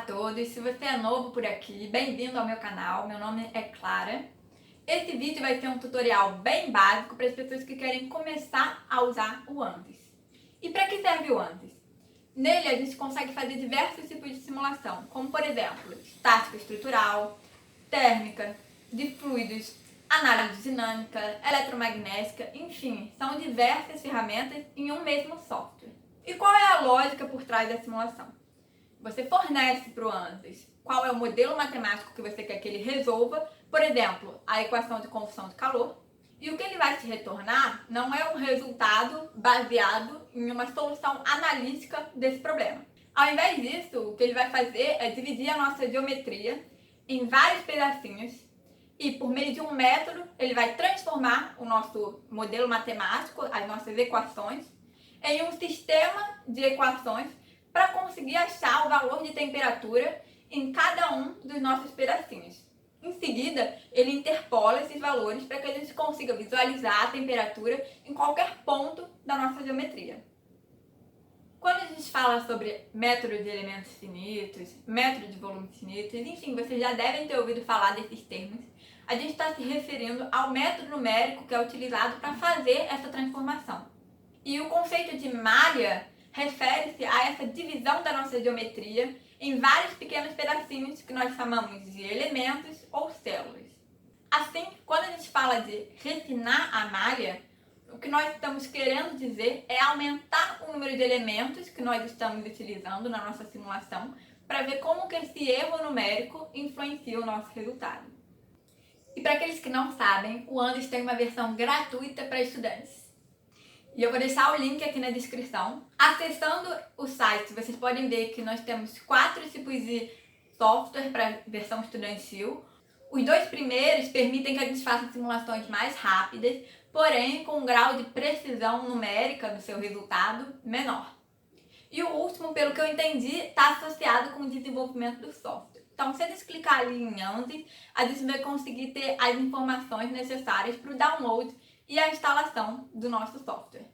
todos, se você é novo por aqui, bem-vindo ao meu canal, meu nome é Clara. Esse vídeo vai ser um tutorial bem básico para as pessoas que querem começar a usar o ANSYS. E para que serve o ANSYS? Nele a gente consegue fazer diversos tipos de simulação, como por exemplo, estática estrutural, térmica, de fluidos, análise dinâmica, eletromagnética, enfim, são diversas ferramentas em um mesmo software. E qual é a lógica por trás da simulação? Você fornece para o ANSYS qual é o modelo matemático que você quer que ele resolva, por exemplo, a equação de conversão de calor, e o que ele vai te retornar não é um resultado baseado em uma solução analítica desse problema. Ao invés disso, o que ele vai fazer é dividir a nossa geometria em vários pedacinhos e, por meio de um método, ele vai transformar o nosso modelo matemático, as nossas equações, em um sistema de equações para conseguir achar o valor de temperatura em cada um dos nossos pedacinhos. Em seguida, ele interpola esses valores para que a gente consiga visualizar a temperatura em qualquer ponto da nossa geometria. Quando a gente fala sobre método de elementos finitos, método de volumes finitos, enfim, vocês já devem ter ouvido falar desses termos. A gente está se referindo ao método numérico que é utilizado para fazer essa transformação. E o conceito de malha refere-se a essa divisão da nossa geometria em vários pequenos pedacinhos que nós chamamos de elementos ou células. Assim, quando a gente fala de refinar a malha, o que nós estamos querendo dizer é aumentar o número de elementos que nós estamos utilizando na nossa simulação para ver como que esse erro numérico influencia o nosso resultado. E para aqueles que não sabem, o ANSYS tem uma versão gratuita para estudantes. E eu vou deixar o link aqui na descrição. Acessando o site, vocês podem ver que nós temos 4 tipos de software para versão estudantil. Os 2 primeiros permitem que a gente faça simulações mais rápidas, porém com um grau de precisão numérica do seu resultado menor. E o último, pelo que eu entendi, está associado com o desenvolvimento do software. Então, se a gente clicar ali em ANSYS, a gente vai conseguir ter as informações necessárias para o download e a instalação do nosso software.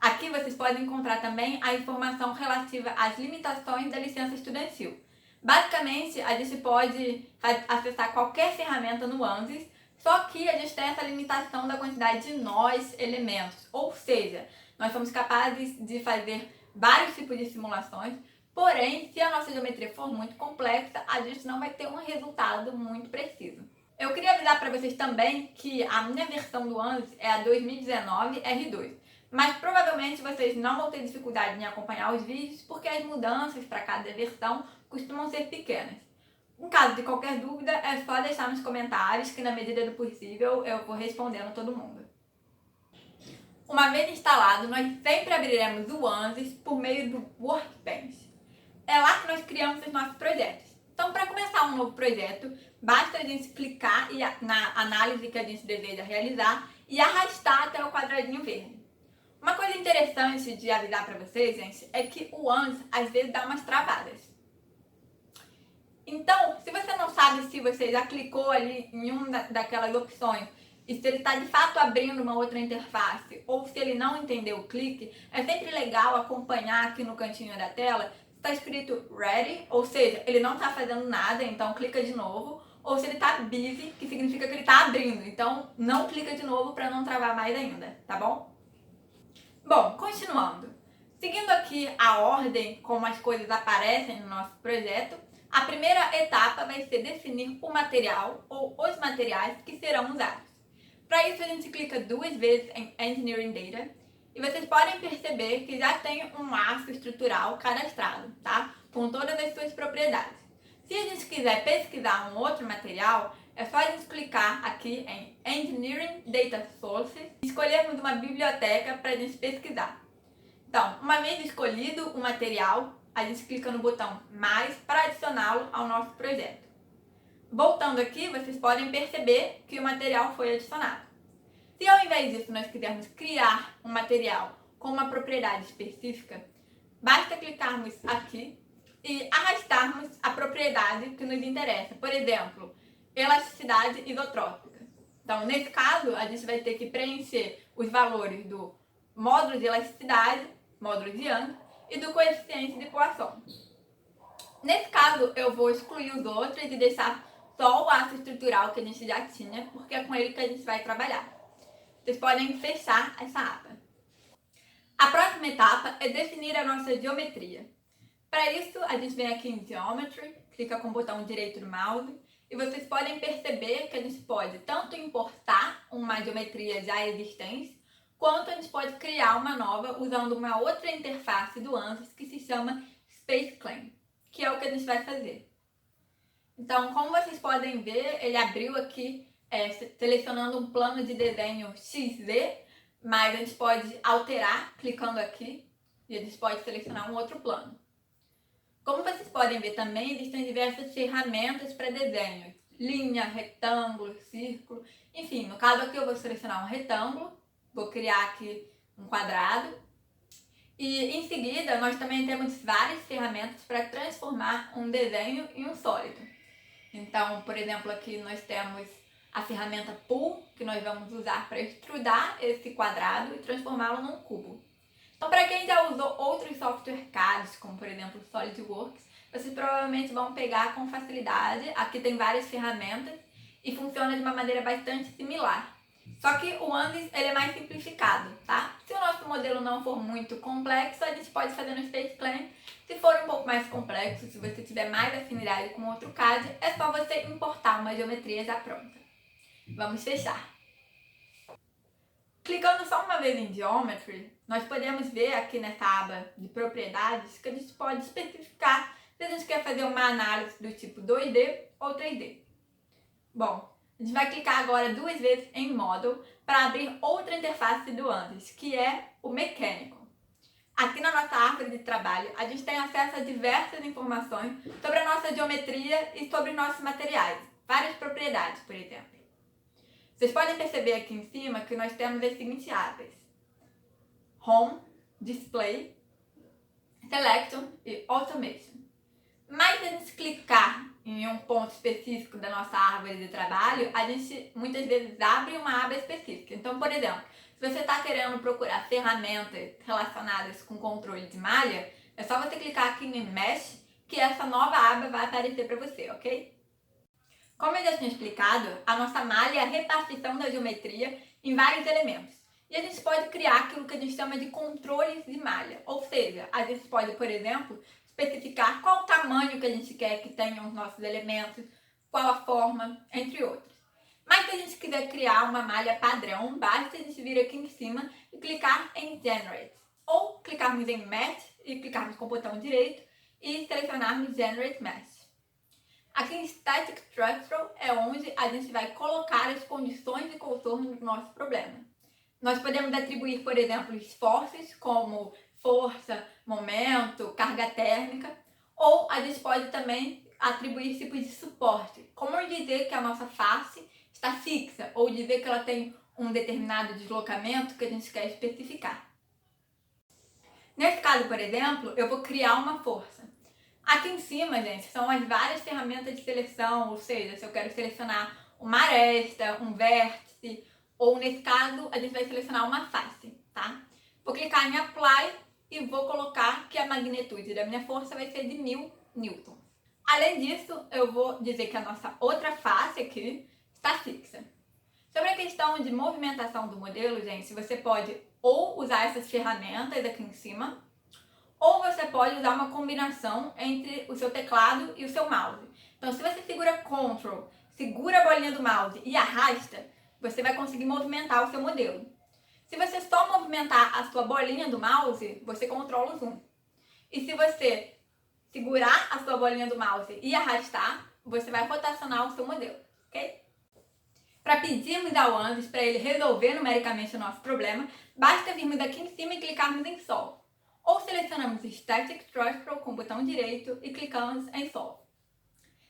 Aqui vocês podem encontrar também a informação relativa às limitações da licença estudantil. Basicamente, a gente pode acessar qualquer ferramenta no ANSYS, só que a gente tem essa limitação da quantidade de nós elementos, ou seja, nós somos capazes de fazer vários tipos de simulações, porém, se a nossa geometria for muito complexa, a gente não vai ter um resultado muito preciso. Eu queria avisar para vocês também que a minha versão do ANSYS é a 2019 R2, mas provavelmente vocês não vão ter dificuldade em acompanhar os vídeos porque as mudanças para cada versão costumam ser pequenas. Em caso de qualquer dúvida, é só deixar nos comentários que na medida do possível eu vou respondendo todo mundo. Uma vez instalado, nós sempre abriremos o ANSYS por meio do Workbench. É lá que nós criamos os nossos projetos. Então, para começar um novo projeto, basta a gente clicar na análise que a gente deseja realizar e arrastar até o quadradinho verde. Uma coisa interessante de avisar para vocês, gente, é que o ANSYS às vezes dá umas travadas. Então, se você não sabe se você já clicou ali em uma daquelas opções e se ele está de fato abrindo uma outra interface ou se ele não entendeu o clique, é sempre legal acompanhar aqui no cantinho da tela. Está escrito ready, ou seja, ele não está fazendo nada, então clica de novo, ou se ele está busy, que significa que ele está abrindo, então não clica de novo para não travar mais ainda, tá bom? Bom, continuando. Seguindo aqui a ordem como as coisas aparecem no nosso projeto, a primeira etapa vai ser definir o material ou os materiais que serão usados. Para isso a gente clica 2 vezes em Engineering Data, e vocês podem perceber que já tem um aço estrutural cadastrado, tá? Com todas as suas propriedades. Se a gente quiser pesquisar um outro material, é só a gente clicar aqui em Engineering Data Sources e escolhermos uma biblioteca para a gente pesquisar. Então, uma vez escolhido o material, a gente clica no botão mais para adicioná-lo ao nosso projeto. Voltando aqui, vocês podem perceber que o material foi adicionado. Se ao invés disso nós quisermos criar um material com uma propriedade específica, basta clicarmos aqui e arrastarmos a propriedade que nos interessa. Por exemplo, elasticidade isotrópica. Então, nesse caso, a gente vai ter que preencher os valores do módulo de elasticidade, módulo de Young, e do coeficiente de Poisson. Nesse caso, eu vou excluir os outros e deixar só o aço estrutural que a gente já tinha, porque é com ele que a gente vai trabalhar. Vocês podem fechar essa aba. A próxima etapa é definir a nossa geometria. Para isso, a gente vem aqui em Geometry, clica com o botão direito do mouse, e vocês podem perceber que a gente pode tanto importar uma geometria já existente, quanto a gente pode criar uma nova usando uma outra interface do ANSYS que se chama SpaceClaim, que é o que a gente vai fazer. Então, como vocês podem ver, ele abriu aqui selecionando um plano de desenho XZ, mas a gente pode alterar clicando aqui e a gente pode selecionar um outro plano. Como vocês podem ver também, existem diversas ferramentas para desenho, linha, retângulo, círculo, enfim, no caso aqui eu vou selecionar um retângulo, vou criar aqui um quadrado e em seguida nós também temos várias ferramentas para transformar um desenho em um sólido. Então, por exemplo, aqui nós temos a ferramenta Pull, que nós vamos usar para extrudar esse quadrado e transformá-lo num cubo. Então, para quem já usou outros software CAD, como por exemplo o SolidWorks, vocês provavelmente vão pegar com facilidade. Aqui tem várias ferramentas e funciona de uma maneira bastante similar. Só que o ANSYS ele é mais simplificado, tá? Se o nosso modelo não for muito complexo, a gente pode fazer no SpaceClaim. Se for um pouco mais complexo, se você tiver mais afinidade com outro CAD, é só você importar uma geometria já pronta. Vamos fechar. Clicando só uma vez em Geometry, nós podemos ver aqui nessa aba de propriedades que a gente pode especificar se a gente quer fazer uma análise do tipo 2D ou 3D. Bom, a gente vai clicar agora duas vezes em Model para abrir outra interface do ANSYS, que é o Mechanical. Aqui na nossa árvore de trabalho, a gente tem acesso a diversas informações sobre a nossa geometria e sobre nossos materiais, várias propriedades, por exemplo. Vocês podem perceber aqui em cima que nós temos as seguintes abas: Home, Display, Selection e Automation. Mas se a gente clicar em um ponto específico da nossa árvore de trabalho, a gente muitas vezes abre uma aba específica. Então, por exemplo, se você está querendo procurar ferramentas relacionadas com controle de malha, é só você clicar aqui em Mesh, que essa nova aba vai aparecer para você, ok? Como eu já tinha explicado, a nossa malha é a repartição da geometria em vários elementos. E a gente pode criar aquilo que a gente chama de controles de malha. Ou seja, a gente pode, por exemplo, especificar qual o tamanho que a gente quer que tenham os nossos elementos, qual a forma, entre outros. Mas se a gente quiser criar uma malha padrão, basta a gente vir aqui em cima e clicar em Generate. Ou clicarmos em Mesh e clicarmos com o botão direito e selecionarmos Generate Mesh. Aqui em Static Structural é onde a gente vai colocar as condições de contorno do nosso problema. Nós podemos atribuir, por exemplo, esforços como força, momento, carga térmica, ou a gente pode também atribuir tipos de suporte, como dizer que a nossa face está fixa, ou dizer que ela tem um determinado deslocamento que a gente quer especificar. Nesse caso, por exemplo, eu vou criar uma força. Aqui em cima, gente, são as várias ferramentas de seleção, ou seja, se eu quero selecionar uma aresta, um vértice, ou nesse caso, a gente vai selecionar uma face, tá? Vou clicar em Apply e vou colocar que a magnitude da minha força vai ser de 1000 newtons. Além disso, eu vou dizer que a nossa outra face aqui está fixa. Sobre a questão de movimentação do modelo, gente, você pode ou usar essas ferramentas aqui em cima, ou você pode usar uma combinação entre o seu teclado e o seu mouse. Então, se você segura Ctrl, segura a bolinha do mouse e arrasta, você vai conseguir movimentar o seu modelo. Se você só movimentar a sua bolinha do mouse, você controla o zoom. E se você segurar a sua bolinha do mouse e arrastar, você vai rotacionar o seu modelo, ok? Para pedirmos ao ANSYS para ele resolver numericamente o nosso problema, basta virmos aqui em cima e clicarmos em Solve. Ou selecionamos Static Structural com o botão direito e clicamos em Solve.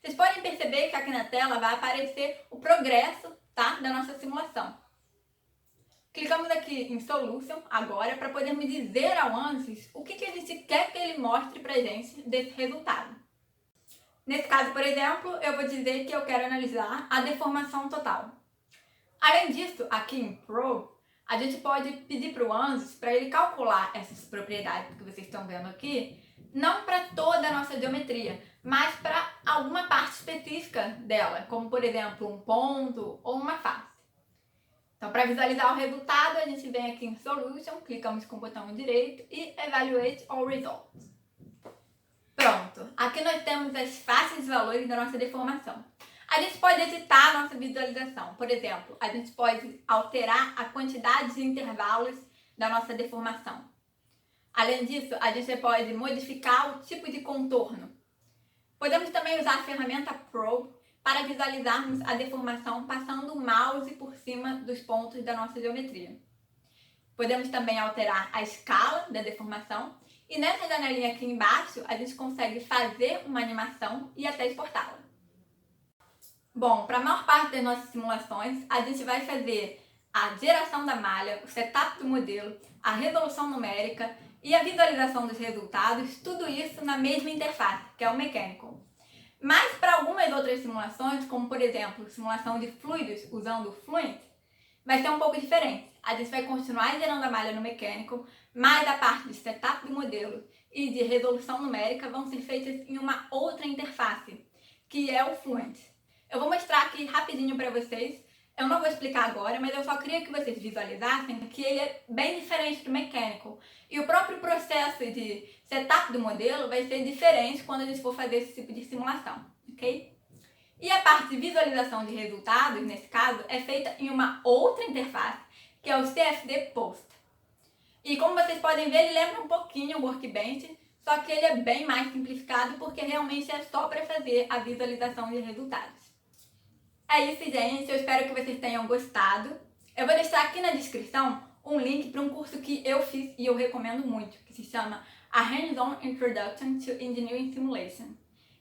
Vocês podem perceber que aqui na tela vai aparecer o progresso, tá, da nossa simulação. Clicamos aqui em Solution agora para podermos dizer ao ANSYS o que a gente quer que ele mostre para a gente desse resultado. Nesse caso, por exemplo, eu vou dizer que eu quero analisar a deformação total. Além disso, aqui em Pro, a gente pode pedir para o ANSYS para ele calcular essas propriedades que vocês estão vendo aqui não para toda a nossa geometria, mas para alguma parte específica dela, como por exemplo um ponto ou uma face. Então, para visualizar o resultado, a gente vem aqui em Solution, clicamos com o botão direito e Evaluate All Results. Pronto, aqui nós temos as faces e valores da nossa deformação. A gente pode editar a nossa visualização. Por exemplo, a gente pode alterar a quantidade de intervalos da nossa deformação. Além disso, a gente pode modificar o tipo de contorno. Podemos também usar a ferramenta Probe para visualizarmos a deformação passando o mouse por cima dos pontos da nossa geometria. Podemos também alterar a escala da deformação e nessa janelinha aqui embaixo a gente consegue fazer uma animação e até exportá-la. Bom, para a maior parte das nossas simulações, a gente vai fazer a geração da malha, o setup do modelo, a resolução numérica e a visualização dos resultados, tudo isso na mesma interface, que é o Mechanical. Mas para algumas outras simulações, como por exemplo, simulação de fluidos usando o Fluent, vai ser um pouco diferente. A gente vai continuar gerando a malha no Mechanical, mas a parte de setup do modelo e de resolução numérica vão ser feitas em uma outra interface, que é o Fluent. Eu vou mostrar aqui rapidinho para vocês. Eu não vou explicar agora, mas eu só queria que vocês visualizassem que ele é bem diferente do Mechanical. E o próprio processo de setup do modelo vai ser diferente quando a gente for fazer esse tipo de simulação, ok? E a parte de visualização de resultados, nesse caso, é feita em uma outra interface, que é o CFD Post. E como vocês podem ver, ele lembra um pouquinho o Workbench, só que ele é bem mais simplificado porque realmente é só para fazer a visualização de resultados. É isso, gente. Eu espero que vocês tenham gostado. Eu vou deixar aqui na descrição um link para um curso que eu fiz e eu recomendo muito, que se chama A Hands-on Introduction to Engineering Simulation.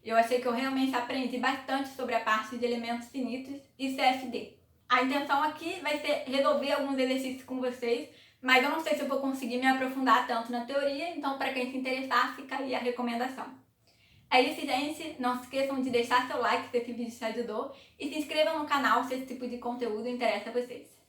Eu achei que eu realmente aprendi bastante sobre a parte de elementos finitos e CFD. A intenção aqui vai ser resolver alguns exercícios com vocês, mas eu não sei se eu vou conseguir me aprofundar tanto na teoria, então para quem se interessar, fica aí a recomendação. É isso, gente. Não se esqueçam de deixar seu like se esse vídeo te ajudou e se inscrevam no canal se esse tipo de conteúdo interessa a vocês.